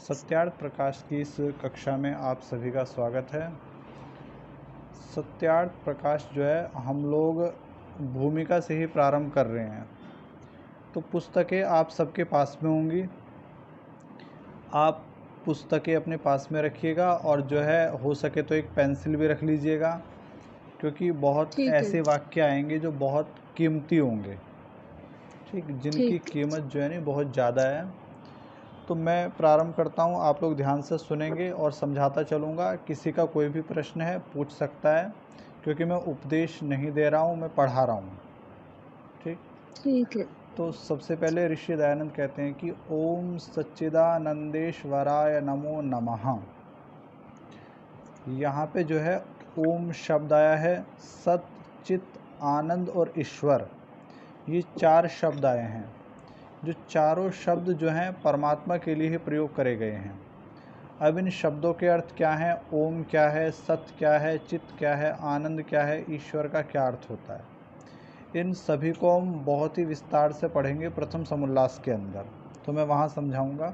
सत्यार्थ प्रकाश की इस कक्षा में आप सभी का स्वागत है। सत्यार्थ प्रकाश जो है हम लोग भूमिका से ही प्रारंभ कर रहे हैं। तो पुस्तकें आप सबके पास में होंगी। आप पुस्तकें अपने पास में रखिएगा और जो है हो सके तो एक पेंसिल भी रख लीजिएगा, क्योंकि बहुत ठीक है। ऐसे वाक्य आएंगे जो बहुत कीमती होंगे, ठीक, जिनकी ठीक। कीमत जो है ना बहुत ज़्यादा है। तो मैं प्रारंभ करता हूँ, आप लोग ध्यान से सुनेंगे और समझाता चलूँगा। किसी का कोई भी प्रश्न है पूछ सकता है, क्योंकि मैं उपदेश नहीं दे रहा हूँ, मैं पढ़ा रहा हूँ। ठीक। ठीक है। तो सबसे पहले ऋषि दयानंद कहते हैं कि ओम सच्चिदानंदेश्वराय नमो नमः। यहाँ पे जो है ओम शब्द आया है, सत, चित, आनंद और ईश्वर, ये 4 शब्द आए हैं। जो चारों शब्द जो हैं परमात्मा के लिए ही प्रयोग करे गए हैं। अब इन शब्दों के अर्थ क्या हैं? ओम क्या है, सत क्या है, चित क्या है, आनंद क्या है, ईश्वर का क्या अर्थ होता है, इन सभी को हम बहुत ही विस्तार से पढ़ेंगे प्रथम समुल्लास के अंदर। तो मैं वहाँ समझाऊंगा।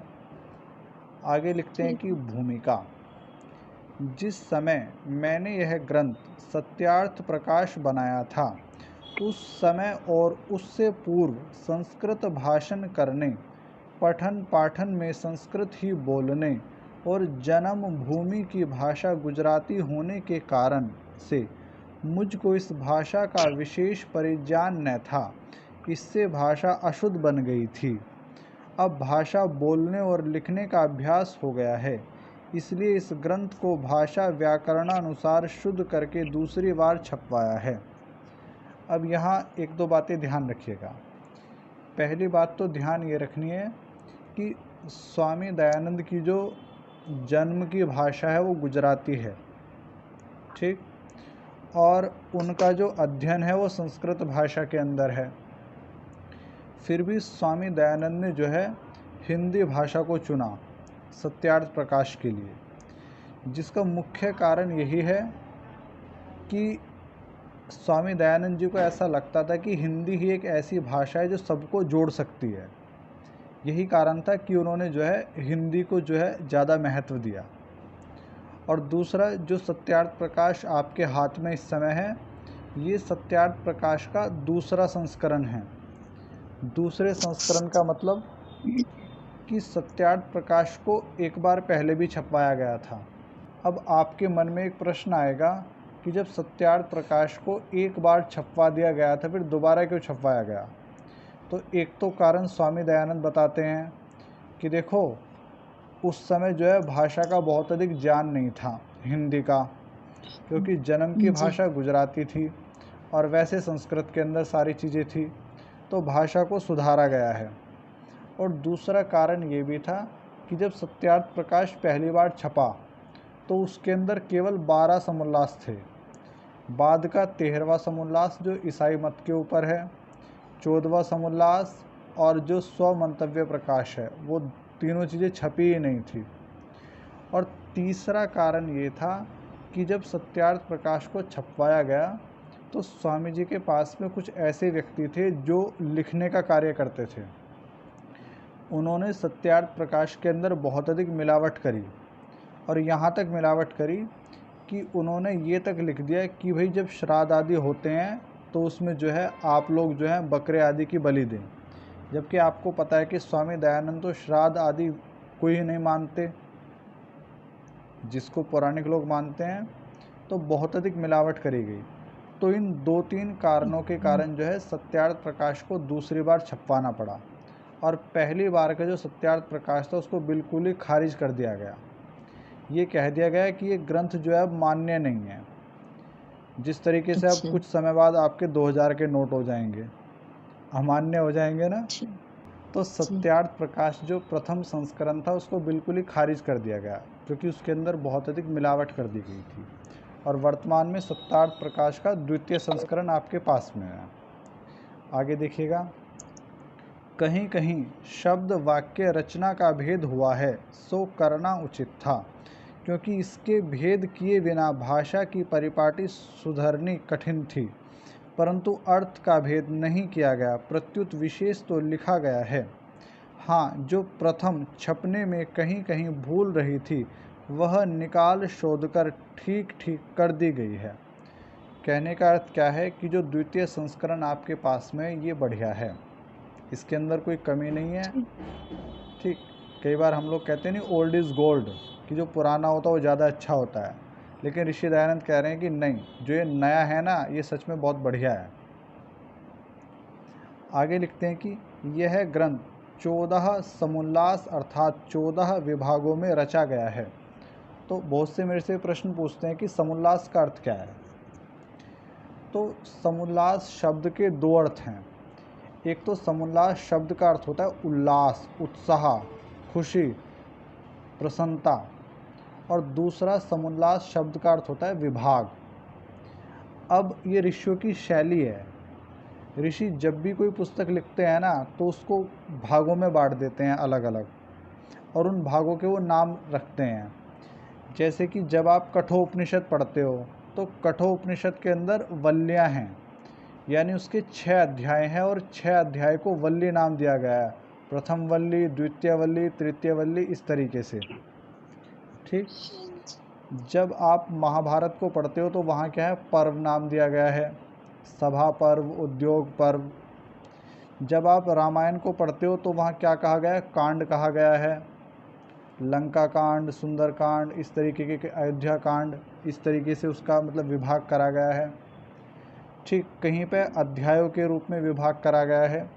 आगे लिखते हैं ठीक कि है। भूमिका। जिस समय मैंने यह ग्रंथ सत्यार्थ प्रकाश बनाया था, उस समय और उससे पूर्व संस्कृत भाषण करने, पठन पाठन में संस्कृत ही बोलने और जन्म भूमि की भाषा गुजराती होने के कारण से मुझको इस भाषा का विशेष परिज्ञान न था। इससे भाषा अशुद्ध बन गई थी। अब भाषा बोलने और लिखने का अभ्यास हो गया है, इसलिए इस ग्रंथ को भाषा व्याकरणानुसार शुद्ध करके दूसरी बार छपवाया है। अब यहाँ एक दो बातें ध्यान रखिएगा। पहली बात तो ध्यान ये रखनी है कि स्वामी दयानंद की जो जन्म की भाषा है वो गुजराती है, ठीक, और उनका जो अध्ययन है वो संस्कृत भाषा के अंदर है। फिर भी स्वामी दयानंद ने जो है हिंदी भाषा को चुना सत्यार्थ प्रकाश के लिए, जिसका मुख्य कारण यही है कि स्वामी दयानंद जी को ऐसा लगता था कि हिंदी ही एक ऐसी भाषा है जो सबको जोड़ सकती है। यही कारण था कि उन्होंने जो है हिंदी को जो है ज़्यादा महत्व दिया। और दूसरा, जो सत्यार्थ प्रकाश आपके हाथ में इस समय है, ये सत्यार्थ प्रकाश का दूसरा संस्करण है। दूसरे संस्करण का मतलब कि सत्यार्थ प्रकाश को एक बार पहले भी छपवाया गया था। अब आपके मन में एक प्रश्न आएगा कि जब सत्यार्थ प्रकाश को एक बार छपवा दिया गया था, फिर दोबारा क्यों छपवाया गया? तो एक तो कारण स्वामी दयानंद बताते हैं कि देखो, उस समय जो है भाषा का बहुत अधिक ज्ञान नहीं था हिंदी का, क्योंकि जन्म की जी। भाषा गुजराती थी और वैसे संस्कृत के अंदर सारी चीज़ें थी, तो भाषा को सुधारा गया है। और दूसरा कारण ये भी था कि जब सत्यार्थ प्रकाश पहली बार छपा तो उसके अंदर केवल 12 समुल्लास थे। बाद का 13वां समुल्लास जो ईसाई मत के ऊपर है, 14वां समुल्लास और जो स्व मंतव्य प्रकाश है, वो तीनों चीज़ें छपी ही नहीं थी। और तीसरा कारण ये था कि जब सत्यार्थ प्रकाश को छपवाया गया तो स्वामी जी के पास में कुछ ऐसे व्यक्ति थे जो लिखने का कार्य करते थे। उन्होंने सत्यार्थ प्रकाश के अंदर बहुत अधिक मिलावट करी, और यहाँ तक मिलावट करी कि उन्होंने ये तक लिख दिया कि भाई जब श्राद्ध आदि होते हैं तो उसमें जो है आप लोग जो है बकरे आदि की बलि दें। जबकि आपको पता है कि स्वामी दयानंद तो श्राद्ध आदि कोई ही नहीं मानते, जिसको पौराणिक लोग मानते हैं। तो बहुत अधिक मिलावट करी गई। तो इन 2-3 कारणों के कारण जो है सत्यार्थ प्रकाश को दूसरी बार छपवाना पड़ा, और पहली बार का जो सत्यार्थ प्रकाश था उसको बिल्कुल ही खारिज कर दिया गया। ये कह दिया गया कि ये ग्रंथ जो है अब मान्य नहीं है। जिस तरीके से अब अच्छा। कुछ समय बाद आपके 2000 के नोट हो जाएंगे, अमान्य हो जाएंगे ना। अच्छा। तो जी। सत्यार्थ प्रकाश जो प्रथम संस्करण था उसको बिल्कुल ही खारिज कर दिया गया, क्योंकि उसके अंदर बहुत अधिक मिलावट कर दी गई थी। और वर्तमान में सत्यार्थ प्रकाश का द्वितीय संस्करण आपके पास में है। आगे देखिएगा। कहीं कहीं शब्द वाक्य रचना का भेद हुआ है, सो करना उचित था, क्योंकि इसके भेद किए बिना भाषा की परिपाटी सुधरनी कठिन थी। परंतु अर्थ का भेद नहीं किया गया, प्रत्युत विशेष तो लिखा गया है। हाँ, जो प्रथम छपने में कहीं कहीं भूल रही थी वह निकाल शोधकर ठीक ठीक कर दी गई है। कहने का अर्थ क्या है कि जो द्वितीय संस्करण आपके पास में ये बढ़िया है, इसके अंदर कोई कमी नहीं है। ठीक। ठीक, कई बार हम लोग कहते हैं नहीं ओल्ड इज़ गोल्ड, कि जो पुराना होता है वो ज़्यादा अच्छा होता है, लेकिन ऋषि दयानंद कह रहे हैं कि नहीं, जो ये नया है ना ये सच में बहुत बढ़िया है। आगे लिखते हैं कि यह ग्रंथ 14 समुल्लास अर्थात 14 विभागों में रचा गया है। तो बहुत से मेरे से प्रश्न पूछते हैं कि समुल्लास का अर्थ क्या है। तो समुल्लास शब्द के दो अर्थ हैं। एक तो समुल्लास शब्द का अर्थ होता है उल्लास, उत्साह, खुशी, प्रसन्नता, और दूसरा समुल्लास शब्द का अर्थ होता है विभाग। अब ये ऋषियों की शैली है। ऋषि जब भी कोई पुस्तक लिखते हैं ना तो उसको भागों में बांट देते हैं अलग अलग, और उन भागों के वो नाम रखते हैं। जैसे कि जब आप कठोपनिषद पढ़ते हो तो कठोपनिषद के अंदर वल्लियाँ हैं, यानी उसके 6 अध्याय हैं और 6 अध्याय को वल्ली नाम दिया गया है। प्रथम वल्ली, द्वितीय वल्ली, तृतीय वल्ली, इस तरीके से। ठीक, जब आप महाभारत को पढ़ते हो तो वहाँ क्या है, पर्व नाम दिया गया है, सभा पर्व, उद्योग पर्व। जब आप रामायण को पढ़ते हो तो वहाँ क्या कहा गया है, कांड कहा गया है, लंका कांड, सुंदर कांड, इस तरीके के अयोध्या कांड, इस तरीके से उसका मतलब विभाग करा गया है। ठीक, कहीं पे अध्यायों के रूप में विभाग करा गया है।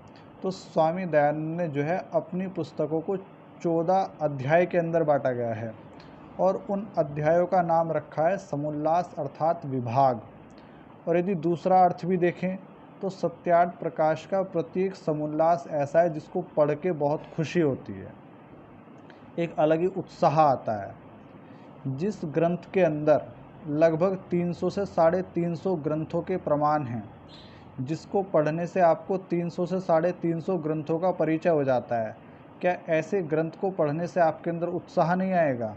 तो स्वामी दयानंद ने जो है अपनी पुस्तकों को 14 अध्याय के अंदर बांटा गया है, और उन अध्यायों का नाम रखा है समुल्लास अर्थात विभाग। और यदि दूसरा अर्थ भी देखें तो सत्यार्थ प्रकाश का प्रत्येक समुल्लास ऐसा है जिसको पढ़ के बहुत खुशी होती है, एक अलग ही उत्साह आता है। जिस ग्रंथ के अंदर लगभग 300 से 350 ग्रंथों के प्रमाण हैं, जिसको पढ़ने से आपको 300 से 350 ग्रंथों का परिचय हो जाता है, क्या ऐसे ग्रंथ को पढ़ने से आपके अंदर उत्साह नहीं आएगा?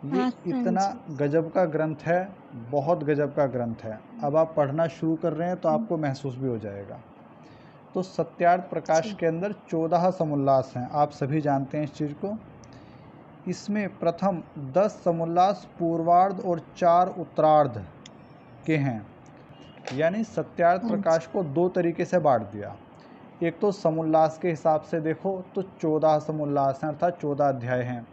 ये आता है इतना जी। गजब का ग्रंथ है, बहुत गजब का ग्रंथ है। अब आप पढ़ना शुरू कर रहे हैं तो आपको महसूस भी हो जाएगा। तो सत्यार्थ प्रकाश जी। के अंदर 14 समुल्लास हैं, आप सभी जानते हैं इस चीज़ को। इसमें प्रथम 10 समुल्लास पूर्वार्ध और 4 उत्तरार्ध के हैं, यानी सत्यार्थ हाँ जी। प्रकाश को दो तरीके से बांट दिया। एक तो समुल्लास के हिसाब से देखो तो 14 समुल्लास हैं अर्थात 14 अध्याय हैं,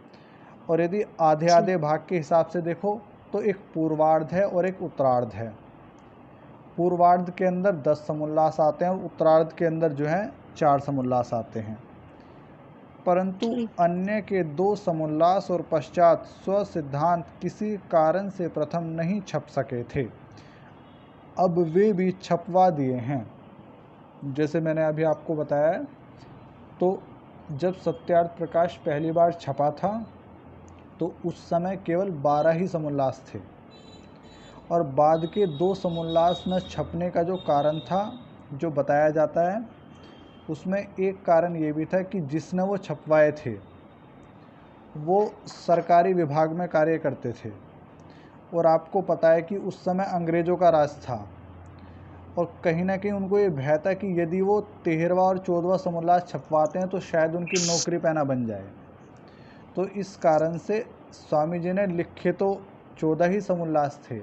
और यदि आधे जी। आधे भाग के हिसाब से देखो तो एक पूर्वार्ध है और एक उत्तरार्ध है। पूर्वार्ध के अंदर 10 समुल्लास आते हैं और उत्तरार्ध के अंदर जो है 4 समुल्लास आते हैं। परंतु ठीक। अन्य के 2 समुल्लास और पश्चात स्व सिद्धांत किसी कारण से प्रथम नहीं छप सके थे, अब वे भी छपवा दिए हैं। जैसे मैंने अभी आपको बताया है, तो जब सत्यार्थ प्रकाश पहली बार छपा था तो उस समय केवल 12 ही समुल्लास थे, और बाद के 2 समुल्लास न छपने का जो कारण था, जो बताया जाता है, उसमें एक कारण ये भी था कि जिसने वो छपवाए थे वो सरकारी विभाग में कार्य करते थे, और आपको पता है कि उस समय अंग्रेज़ों का राज था, और कहीं ना कहीं उनको ये भय था कि यदि वो 13वां और 14वां समुल्लास छपवाते हैं तो शायद उनकी नौकरी पैना बन जाए। तो इस कारण से स्वामी जी ने लिखे तो 14 ही समुल्लास थे,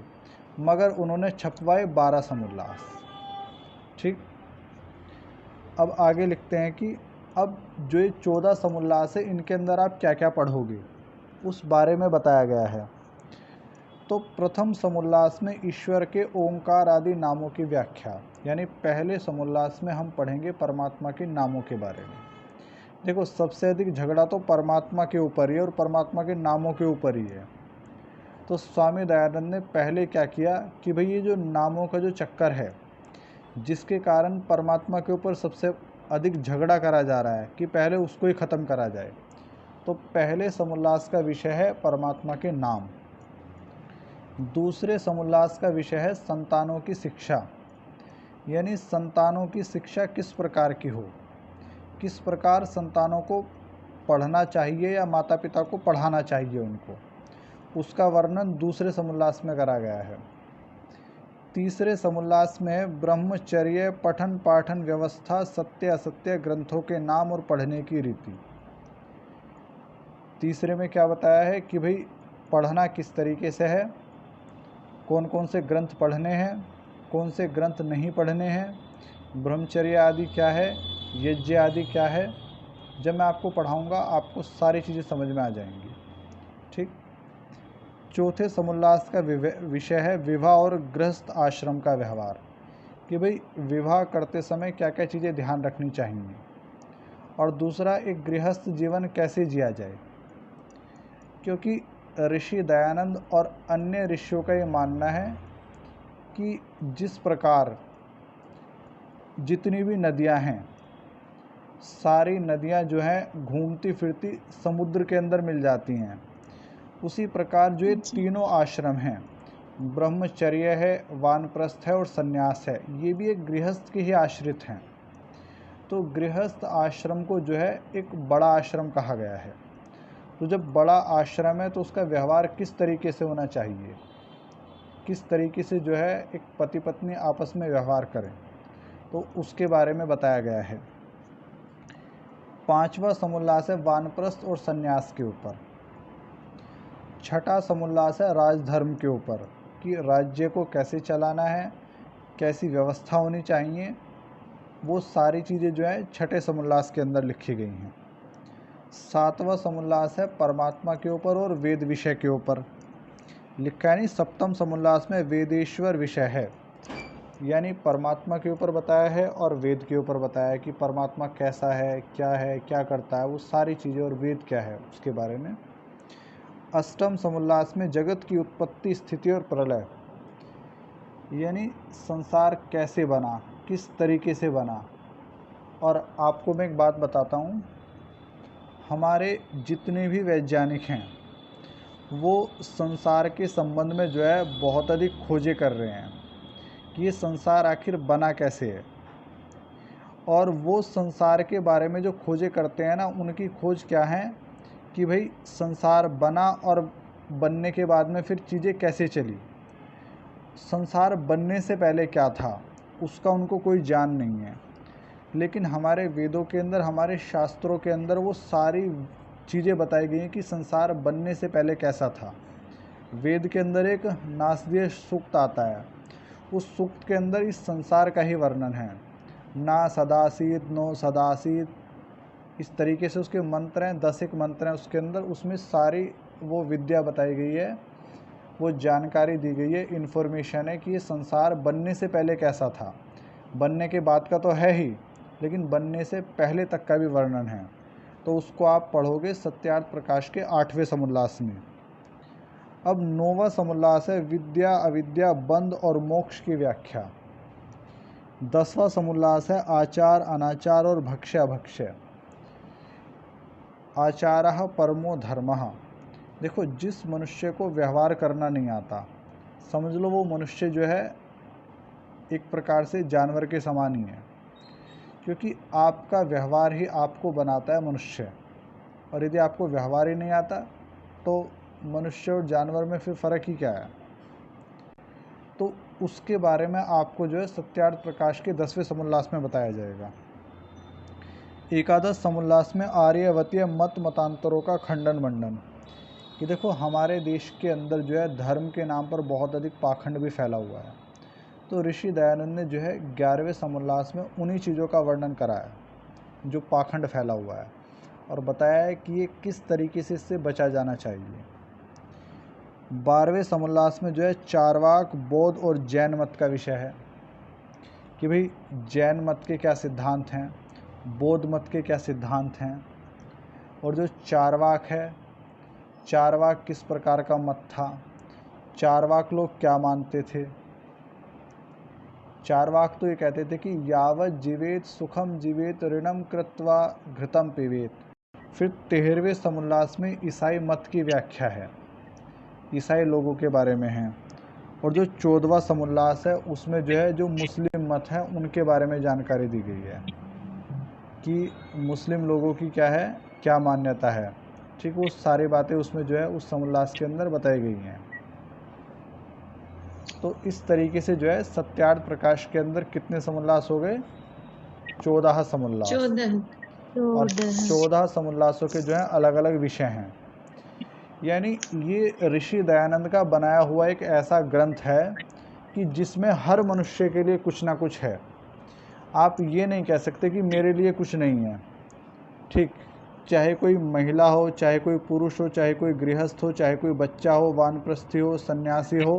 मगर उन्होंने छपवाए 12 समुल्लास। ठीक, अब आगे लिखते हैं कि अब जो ये 14 समुल्लास है इनके अंदर आप क्या क्या पढ़ोगे उस बारे में बताया गया है। तो प्रथम समुल्लास में ईश्वर के ओंकार आदि नामों की व्याख्या, यानी पहले समुल्लास में हम पढ़ेंगे परमात्मा के नामों के बारे में। देखो, सबसे अधिक झगड़ा तो परमात्मा के ऊपर ही है और परमात्मा के नामों के ऊपर ही है। तो स्वामी दयानंद ने पहले क्या किया कि भाई ये जो नामों का जो चक्कर है, जिसके कारण परमात्मा के ऊपर सबसे अधिक झगड़ा करा जा रहा है, कि पहले उसको ही ख़त्म करा जाए। तो पहले समुल्लास का विषय है परमात्मा के नाम। दूसरे समुल्लास का विषय है संतानों की शिक्षा, यानी संतानों की शिक्षा किस प्रकार की हो, किस प्रकार संतानों को पढ़ना चाहिए या माता पिता को पढ़ाना चाहिए उनको, उसका वर्णन दूसरे समुल्लास में करा गया है। तीसरे समुल्लास में ब्रह्मचर्य, पठन पाठन व्यवस्था, सत्य असत्य ग्रंथों के नाम और पढ़ने की रीति। तीसरे में क्या बताया है कि भाई पढ़ना किस तरीके से है, कौन कौन से ग्रंथ पढ़ने हैं, कौन से ग्रंथ नहीं पढ़ने हैं, ब्रह्मचर्य आदि क्या है, यज्ञ आदि क्या है। जब मैं आपको पढ़ाऊँगा आपको सारी चीज़ें समझ में आ जाएंगी। ठीक। चौथे समुल्लास का विषय है विवाह और गृहस्थ आश्रम का व्यवहार, कि भाई विवाह करते समय क्या क्या चीज़ें ध्यान रखनी चाहिए, और दूसरा एक गृहस्थ जीवन कैसे जिया जाए। क्योंकि ऋषि दयानंद और अन्य ऋषियों का ये मानना है कि जिस प्रकार जितनी भी नदियां हैं, सारी नदियां जो हैं घूमती फिरती समुद्र के अंदर मिल जाती हैं, उसी प्रकार जो ये तीनों आश्रम हैं, ब्रह्मचर्य है, वानप्रस्थ है और सन्यास है, ये भी एक गृहस्थ के ही आश्रित हैं। तो गृहस्थ आश्रम को जो है एक बड़ा आश्रम कहा गया है। तो जब बड़ा आश्रम है तो उसका व्यवहार किस तरीके से होना चाहिए, किस तरीके से जो है एक पति पत्नी आपस में व्यवहार करें, तो उसके बारे में बताया गया है। पांचवा समुल्लास है वानप्रस्थ और सन्यास के ऊपर। छठा समुल्लास है राजधर्म के ऊपर, कि राज्य को कैसे चलाना है, कैसी व्यवस्था होनी चाहिए, वो सारी चीज़ें जो है छठे समुल्लास के अंदर लिखी गई हैं। सातवां समुल्लास है परमात्मा के ऊपर और वेद विषय के ऊपर लिखा है। यानी सप्तम समुल्लास में वेदेश्वर विषय है, यानी परमात्मा के ऊपर बताया है और वेद के ऊपर बताया है कि परमात्मा कैसा है, क्या करता है, वो सारी चीज़ें, और वेद क्या है उसके बारे में। अष्टम समुल्लास में जगत की उत्पत्ति, स्थिति और प्रलय, यानी संसार कैसे बना, किस तरीके से बना। और आपको मैं एक बात बताता हूँ, हमारे जितने भी वैज्ञानिक हैं वो संसार के संबंध में जो है बहुत अधिक खोजें कर रहे हैं कि ये संसार आखिर बना कैसे है। और वो संसार के बारे में जो खोजें करते हैं ना, उनकी खोज क्या है कि भाई संसार बना और बनने के बाद में फिर चीज़ें कैसे चली। संसार बनने से पहले क्या था उसका उनको कोई ज्ञान नहीं है, लेकिन हमारे वेदों के अंदर, हमारे शास्त्रों के अंदर वो सारी चीज़ें बताई गई हैं कि संसार बनने से पहले कैसा था। वेद के अंदर एक नासदीय सूक्त आता है, उस सूक्त के अंदर इस संसार का ही वर्णन है। ना सदासीत, नो सदासीत, इस तरीके से उसके मंत्र हैं, 10 एक मंत्र हैं उसके अंदर। उसमें सारी वो विद्या बताई गई है, वो जानकारी दी गई है, इन्फॉर्मेशन है कि ये संसार बनने से पहले कैसा था। बनने के बाद का तो है ही, लेकिन बनने से पहले तक का भी वर्णन है। तो उसको आप पढ़ोगे सत्यार्थ प्रकाश के 8वें समुल्लास में। अब 9वां समुल्लास है विद्या अविद्या, बंध और मोक्ष की व्याख्या। 10वां समुल्लास है आचार अनाचार और भक्ष्य अभक्ष्य। आचारः परमो धर्मः, देखो जिस मनुष्य को व्यवहार करना नहीं आता, समझ लो वो मनुष्य जो है एक प्रकार से जानवर के समान ही है, क्योंकि आपका व्यवहार ही आपको बनाता है मनुष्य। और यदि आपको व्यवहार ही नहीं आता तो मनुष्य और जानवर में फिर फ़र्क ही क्या है। तो उसके बारे में आपको जो है सत्यार्थ प्रकाश के 10वें समुल्लास में बताया जाएगा। एकादश समुल्लास में आर्यवतीय मत मतांतरों का खंडन मंडन, कि देखो हमारे देश के अंदर जो है धर्म के नाम पर बहुत अधिक पाखंड भी फैला हुआ है। तो ऋषि दयानंद ने जो है 11वें समुल्लास में उन्हीं चीज़ों का वर्णन करा है जो पाखंड फैला हुआ है, और बताया है कि ये किस तरीके से इससे बचा जाना चाहिए। 12वें समुल्लास में जो है चारवाक, बौद्ध और जैन मत का विषय है, कि भाई जैन मत के क्या सिद्धांत हैं, बौद्ध मत के क्या सिद्धांत हैं, और जो चारवाक है, चारवाक किस प्रकार का मत था, चारवाक लोग क्या मानते थे। चारवाक तो ये कहते थे कि यावत जीवेत सुखम जीवेत ऋणम कृत्वा घृतम पीवेत। फिर 13वें समुल्लास में ईसाई मत की व्याख्या है, ईसाई लोगों के बारे में है। और जो 14वां समुल्लास है उसमें जो है जो मुस्लिम मत है उनके बारे में जानकारी दी गई है कि मुस्लिम लोगों की क्या है, क्या मान्यता है। ठीक, वो सारी बातें उसमें जो है उस समुल्लास के अंदर बताई गई हैं। तो इस तरीके से जो है सत्यार्थ प्रकाश के अंदर कितने समुल्लास हो गए? 14 समुल्लास। 14 और 14 समुल्लासों के जो है अलग अलग विषय हैं। यानी ये ऋषि दयानंद का बनाया हुआ एक ऐसा ग्रंथ है कि जिसमें हर मनुष्य के लिए कुछ ना कुछ है। आप ये नहीं कह सकते कि मेरे लिए कुछ नहीं है। ठीक, चाहे कोई महिला हो, चाहे कोई पुरुष हो, चाहे कोई गृहस्थ हो, चाहे कोई बच्चा हो, वानप्रस्थी हो, सन्यासी हो,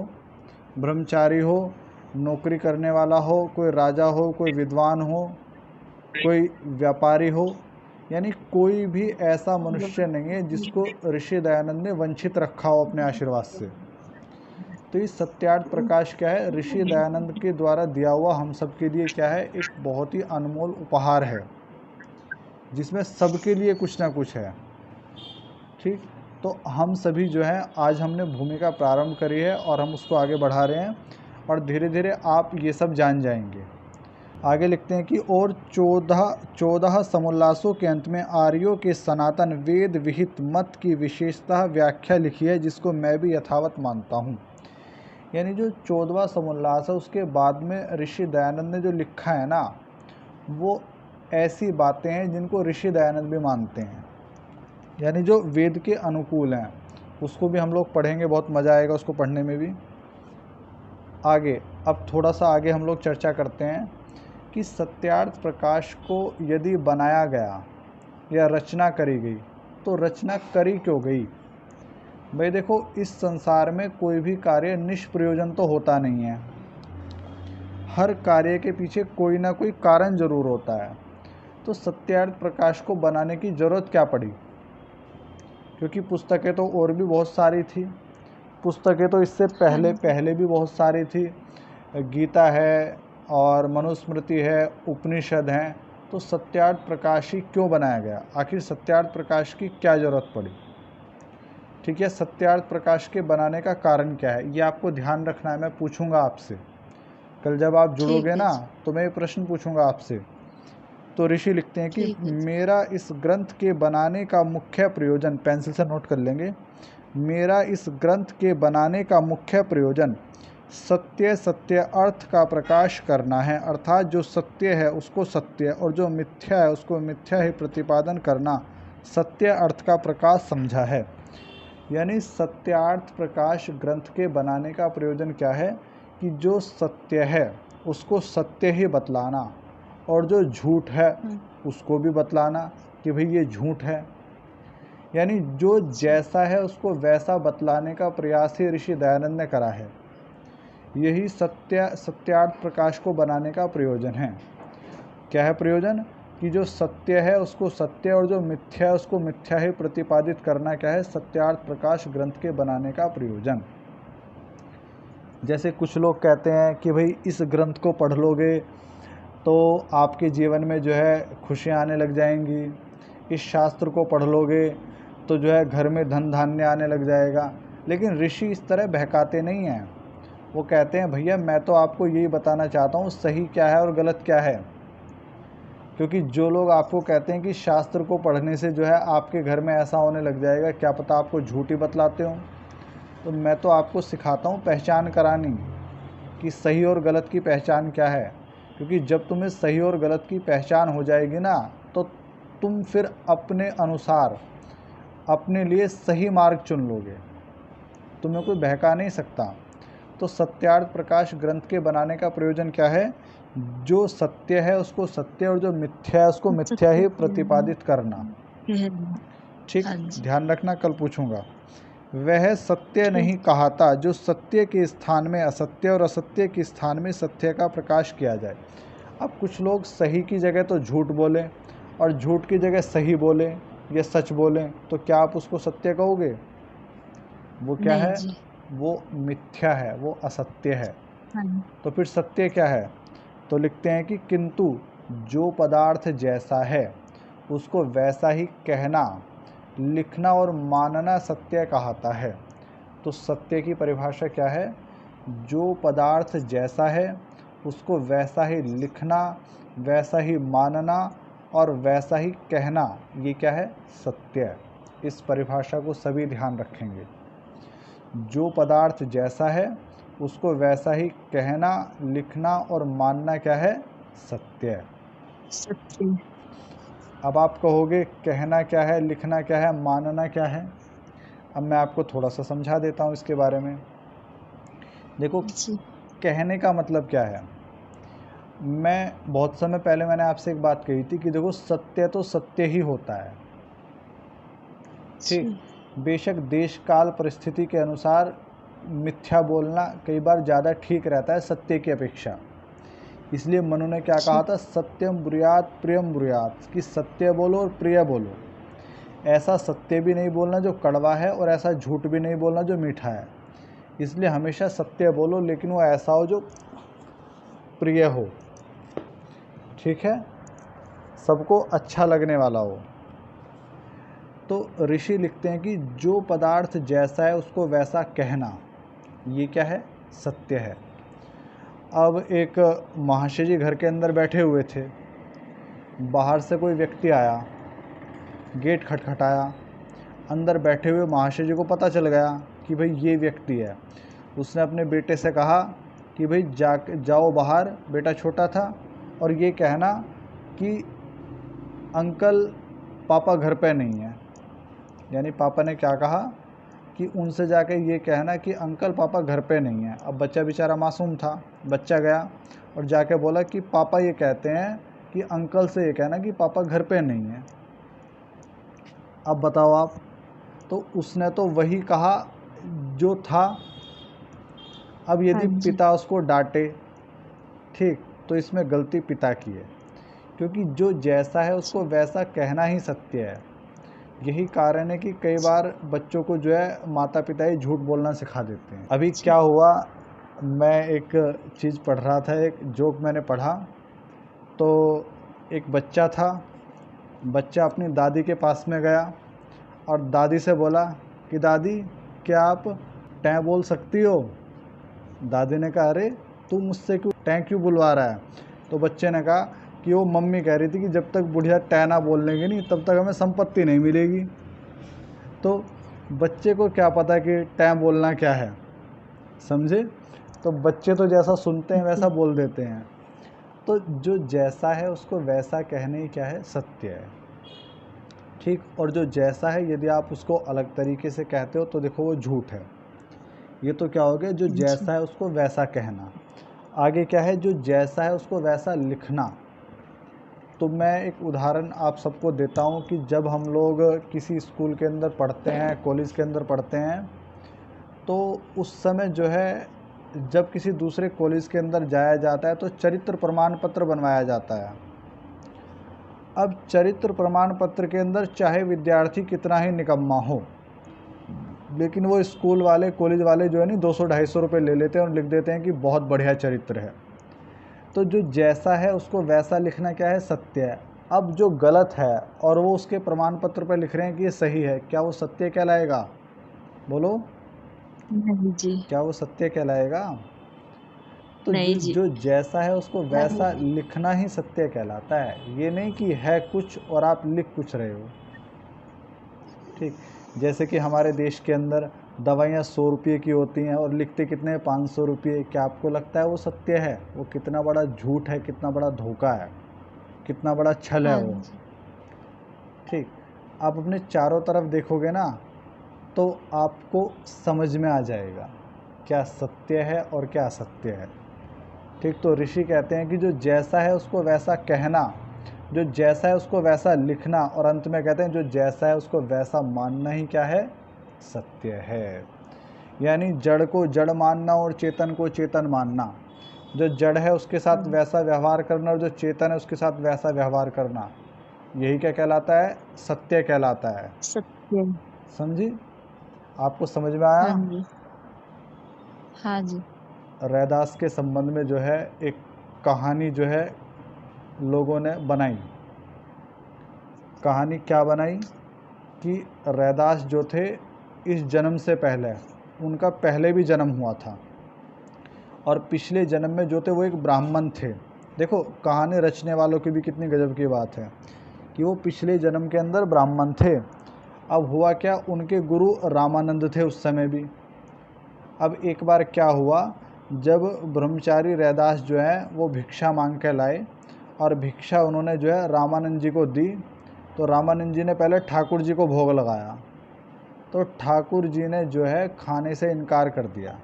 ब्रह्मचारी हो, नौकरी करने वाला हो, कोई राजा हो, कोई विद्वान हो, कोई व्यापारी हो, यानी कोई भी ऐसा मनुष्य नहीं है जिसको ऋषि दयानंद ने वंचित रखा हो अपने आशीर्वाद से। तो इस सत्यार्थ प्रकाश क्या है? ऋषि दयानंद के द्वारा दिया हुआ हम सब के लिए क्या है? एक बहुत ही अनमोल उपहार है जिसमें सबके लिए कुछ ना कुछ है। ठीक, तो हम सभी जो है आज हमने भूमिका प्रारंभ करी है और हम उसको आगे बढ़ा रहे हैं और धीरे धीरे आप ये सब जान जाएंगे। आगे लिखते हैं कि और 14 समुल्लासों के अंत में आर्यों के सनातन वेद विहित मत की विशेषतः व्याख्या लिखी है जिसको मैं भी यथावत मानता हूँ। यानी जो 14वां समुल्लास है उसके बाद में ऋषि दयानंद ने जो लिखा है ना, वो ऐसी बातें हैं जिनको ऋषि दयानंद भी मानते हैं, यानी जो वेद के अनुकूल हैं। उसको भी हम लोग पढ़ेंगे, बहुत मज़ा आएगा उसको पढ़ने में भी। आगे अब थोड़ा सा आगे हम लोग चर्चा करते हैं कि सत्यार्थ प्रकाश को यदि बनाया गया या रचना करी गई तो रचना करी क्यों गई? भाई देखो, इस संसार में कोई भी कार्य निष्प्रयोजन तो होता नहीं है। हर कार्य के पीछे कोई ना कोई कारण जरूर होता है। तो सत्यार्थ प्रकाश को बनाने की ज़रूरत क्या पड़ी? क्योंकि पुस्तकें तो और भी बहुत सारी थी, पुस्तकें तो इससे पहले भी बहुत सारी थी। गीता है और मनुस्मृति है, उपनिषद हैं। तो सत्यार्थ प्रकाश ही क्यों बनाया गया? आखिर सत्यार्थ प्रकाश की क्या ज़रूरत पड़ी? ठीक है, सत्यार्थ प्रकाश के बनाने का कारण क्या है ये आपको ध्यान रखना है। मैं पूछूंगा आपसे कल जब आप जुड़ोगे ना, तो मैं ये प्रश्न पूछूंगा आपसे। तो ऋषि लिखते हैं कि मेरा इस ग्रंथ के बनाने का मुख्य प्रयोजन, पेंसिल से नोट कर लेंगे, मेरा इस ग्रंथ के बनाने का मुख्य प्रयोजन सत्य अर्थ का प्रकाश करना है। अर्थात जो सत्य है उसको सत्य और जो मिथ्या है उसको मिथ्या ही प्रतिपादन करना सत्य अर्थ का प्रकाश समझा है। यानी सत्यार्थ प्रकाश ग्रंथ के बनाने का प्रयोजन क्या है कि जो सत्य है उसको सत्य ही बतलाना और जो झूठ है उसको भी बतलाना कि भाई ये झूठ है। यानी जो जैसा है उसको वैसा बतलाने का प्रयास ही ऋषि दयानंद ने करा है। यही सत्यार्थ प्रकाश को बनाने का प्रयोजन है। क्या है प्रयोजन? कि जो सत्य है उसको सत्य और जो मिथ्या है उसको मिथ्या ही प्रतिपादित करना क्या है सत्यार्थ प्रकाश ग्रंथ के बनाने का प्रयोजन। जैसे कुछ लोग कहते हैं कि भाई इस ग्रंथ को पढ़ लोगे तो आपके जीवन में जो है खुशियाँ आने लग जाएंगी, इस शास्त्र को पढ़ लोगे तो जो है घर में धन धान्य आने लग जाएगा। लेकिन ऋषि इस तरह बहकाते नहीं हैं। वो कहते हैं भैया मैं तो आपको यही बताना चाहता हूँ सही क्या है और गलत क्या है। क्योंकि जो लोग आपको कहते हैं कि शास्त्र को पढ़ने से जो है आपके घर में ऐसा होने लग जाएगा, क्या पता आपको झूठ ही बतलाते हो। तो मैं तो आपको सिखाता हूँ पहचान करानी कि सही और गलत की पहचान क्या है। क्योंकि जब तुम्हें सही और गलत की पहचान हो जाएगी ना, तो तुम फिर अपने अनुसार अपने लिए सही मार्ग चुन लोगे, तुम्हें कोई बहका नहीं सकता। तो सत्यार्थ प्रकाश ग्रंथ के बनाने का प्रयोजन क्या है? जो सत्य है उसको सत्य और जो मिथ्या है उसको मिथ्या ही प्रतिपादित करना। ठीक, ध्यान रखना, कल पूछूंगा। वह सत्य नहीं कहाता जो सत्य के स्थान में असत्य और असत्य के स्थान में सत्य का प्रकाश किया जाए। अब कुछ लोग सही की जगह तो झूठ बोले और झूठ की जगह सही बोले या सच बोले, तो क्या आप उसको सत्य कहोगे? वो क्या है? वो मिथ्या है, वो असत्य है। तो फिर सत्य क्या है? तो लिखते हैं कि किंतु जो पदार्थ जैसा है उसको वैसा ही कहना, लिखना और मानना सत्य कहता है। तो सत्य की परिभाषा क्या है? जो पदार्थ जैसा है उसको वैसा ही लिखना, वैसा ही मानना और वैसा ही कहना, ये क्या है? सत्य। इस परिभाषा को सभी ध्यान रखेंगे। जो पदार्थ जैसा है उसको वैसा ही कहना, लिखना और मानना क्या है? सत्य है। सत्य। अब आप कहोगे कहना क्या है, लिखना क्या है, मानना क्या है? अब मैं आपको थोड़ा सा समझा देता हूँ इसके बारे में। देखो, जी। कहने का मतलब क्या है? मैं बहुत समय पहले मैंने आपसे एक बात कही थी कि देखो, सत्य तो सत्य ही होता है, ठीक। जी। बेशक देश काल परिस्थिति के अनुसार मिथ्या बोलना कई बार ज़्यादा ठीक रहता है सत्य की अपेक्षा। इसलिए मनु ने क्या कहा जी। था? सत्यम ब्रूयात प्रियम ब्रूयात, कि सत्य बोलो और प्रिय बोलो। ऐसा सत्य भी नहीं बोलना जो कड़वा है और ऐसा झूठ भी नहीं बोलना जो मीठा है। इसलिए हमेशा सत्य बोलो, लेकिन वो ऐसा हो जो प्रिय हो, ठीक है, सबको अच्छा लगने वाला हो। तो ऋषि लिखते हैं कि जो पदार्थ जैसा है उसको वैसा कहना, ये क्या है? सत्य है। अब एक महाशय जी घर के अंदर बैठे हुए थे, बाहर से कोई व्यक्ति आया, गेट खटखटाया। अंदर बैठे हुए महाशय जी को पता चल गया कि भाई ये व्यक्ति है। उसने अपने बेटे से कहा कि भाई जाओ बाहर, बेटा छोटा था, और ये कहना कि अंकल पापा घर पे नहीं है। यानी पापा ने क्या कहा कि उनसे जाके ये कहना कि अंकल पापा घर पे नहीं है। अब बच्चा बेचारा मासूम था, बच्चा गया और जाके बोला कि पापा ये कहते हैं कि अंकल से ये कहना कि पापा घर पे नहीं है। अब बताओ आप, तो उसने तो वही कहा जो था। अब हाँ यदि जी। पिता उसको डांटे, ठीक, तो इसमें गलती पिता की है, क्योंकि जो जैसा है उसको वैसा कहना ही सत्य है। यही कारण है कि कई बार बच्चों को जो है माता पिता ही झूठ बोलना सिखा देते हैं। अभी जी। क्या हुआ, मैं एक चीज़ पढ़ रहा था, एक जोक मैंने पढ़ा। तो एक बच्चा था, बच्चा अपनी दादी के पास में गया और दादी से बोला कि दादी, क्या आप टैं बोल सकती हो? दादी ने कहा, अरे तू मुझसे क्यों टैं क्यों बुलवा रहा है? तो बच्चे ने कहा कि वो मम्मी कह रही थी कि जब तक बुढ़िया टैं ना बोल लेंगे नहीं, तब तक हमें संपत्ति नहीं मिलेगी। तो बच्चे को क्या पता कि टैं बोलना क्या है, समझे? तो बच्चे तो जैसा सुनते हैं वैसा जी। बोल देते हैं। तो जो जैसा है उसको वैसा कहने ही क्या है? सत्य है, ठीक। और जो जैसा है यदि आप उसको अलग तरीके से कहते हो तो देखो वो झूठ है। ये तो क्या हो गया, जो जी। जैसा है उसको वैसा कहना। आगे क्या है? जो जैसा है उसको वैसा लिखना। तो मैं एक उदाहरण आप सबको देता हूँ कि जब हम लोग किसी स्कूल के अंदर पढ़ते हैं, कॉलेज के अंदर पढ़ते हैं, तो उस समय जो है जब किसी दूसरे कॉलेज के अंदर जाया जाता है तो चरित्र प्रमाण पत्र बनवाया जाता है। अब चरित्र प्रमाण पत्र के अंदर चाहे विद्यार्थी कितना ही निकम्मा हो, लेकिन वो स्कूल वाले, कॉलेज वाले जो है नहीं, 200-250 रुपये ले लेते हैं और लिख देते हैं कि बहुत बढ़िया चरित्र है। तो जो जैसा है उसको वैसा लिखना क्या है? सत्य है। अब जो गलत है और वो उसके प्रमाण पत्र पर लिख रहे हैं कि ये सही है, क्या वो सत्य कहलाएगा? बोलो, नहीं जी। क्या वो सत्य कहलाएगा? तो नहीं जी। जो जैसा है उसको नहीं वैसा जी। लिखना ही सत्य कहलाता है। ये नहीं कि है कुछ और आप लिख कुछ रहे हो, ठीक। जैसे कि हमारे देश के अंदर दवाइयाँ 100 रुपये की होती हैं और लिखते कितने हैं? 500 रुपये। क्या आपको लगता है वो सत्य है? वो कितना बड़ा झूठ है, कितना बड़ा धोखा है, कितना बड़ा छल है हाँ वो, जी। ठीक। आप अपने चारों तरफ देखोगे ना तो आपको समझ में आ जाएगा क्या सत्य है और क्या असत्य है, ठीक। तो ऋषि कहते हैं कि जो जैसा है उसको वैसा कहना, जो जैसा है उसको वैसा लिखना, और अंत में कहते हैं जो जैसा है उसको वैसा मानना ही क्या है? सत्य है। यानी जड़ को जड़ मानना और चेतन को चेतन मानना। जो जड़ है उसके साथ हाँ। वैसा व्यवहार करना और जो चेतन है उसके साथ वैसा व्यवहार करना, यही क्या कहलाता है? सत्य कहलाता है। सत्य। समझी? आपको समझ में आया? हाँ जी। हाँ जी। रैदास के संबंध में जो है एक कहानी जो है लोगों ने बनाई। कहानी क्या बनाई कि रैदास जो थे, इस जन्म से पहले उनका पहले भी जन्म हुआ था और पिछले जन्म में जो थे वो एक ब्राह्मण थे। देखो, कहानी रचने वालों की भी कितनी गजब की बात है कि वो पिछले जन्म के अंदर ब्राह्मण थे। अब हुआ क्या, उनके गुरु रामानंद थे उस समय भी। अब एक बार क्या हुआ जब ब्रह्मचारी रैदास जो है वो भिक्षा मांग के लाए और भिक्षा उन्होंने जो है रामानंद जी को दी, तो रामानंद जी ने पहले ठाकुर जी को भोग लगाया, तो ठाकुर जी ने जो है खाने से इनकार कर दिया।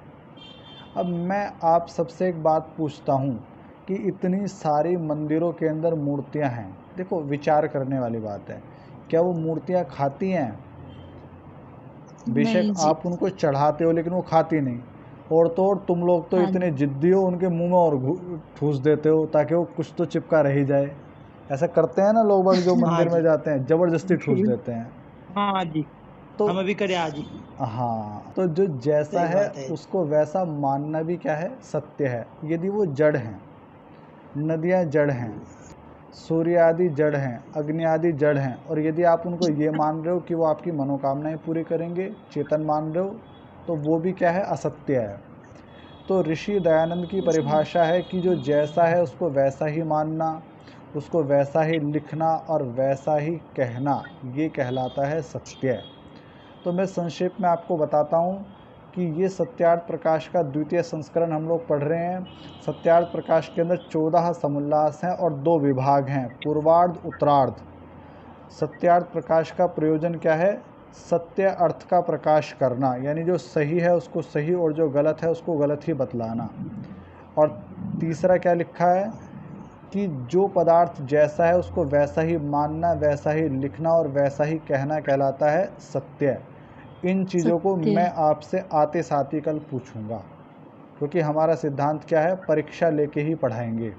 अब मैं आप सबसे एक बात पूछता हूँ कि इतनी सारी मंदिरों के अंदर मूर्तियाँ हैं, देखो विचार करने वाली बात है, क्या वो मूर्तियाँ खाती हैं? बेशक नहीं जी। आप उनको चढ़ाते हो लेकिन वो खाती नहीं। और तो और तुम लोग तो हाँ इतने जी। जिद्दी हो, उनके मुंह में और ठूस देते हो ताकि वो कुछ तो चिपका रह ही जाए। ऐसा करते हैं ना लोग बाग जो हाँ मंदिर में जी। जाते हैं, जबरदस्ती ठूस जी। देते हैं। हाँ जी, तो हम अभी करे आज ही। हाँ, तो जो जैसा सही है बात है। उसको वैसा मानना भी क्या है, सत्य है। यदि वो जड़ हैं, नदियाँ जड़ हैं, सूर्य आदि जड़ हैं, अग्नि आदि जड़ हैं, और यदि आप उनको ये मान रहे हो कि वो आपकी मनोकामनाएं पूरी करेंगे, चेतन मान रहे हो, तो वो भी क्या है, असत्य है। तो ऋषि दयानंद की परिभाषा है कि जो जैसा है उसको वैसा ही मानना, उसको वैसा ही लिखना और वैसा ही कहना, ये कहलाता है सत्य। तो मैं संक्षेप में आपको बताता हूँ कि ये सत्यार्थ प्रकाश का द्वितीय संस्करण हम लोग पढ़ रहे हैं। सत्यार्थ प्रकाश के अंदर 14 समुल्लास हैं और 2 विभाग हैं, पूर्वार्ध उत्तरार्ध। सत्यार्थ प्रकाश का प्रयोजन क्या है, सत्य अर्थ का प्रकाश करना, यानी जो सही है उसको सही और जो गलत है उसको गलत ही बतलाना। और तीसरा क्या लिखा है कि जो पदार्थ जैसा है उसको वैसा ही मानना, वैसा ही लिखना और वैसा ही कहना कहलाता है सत्य। इन चीज़ों को सत्य। मैं आपसे आते साथ ही कल पूछूंगा, क्योंकि हमारा सिद्धांत क्या है, परीक्षा लेके ही पढ़ाएंगे।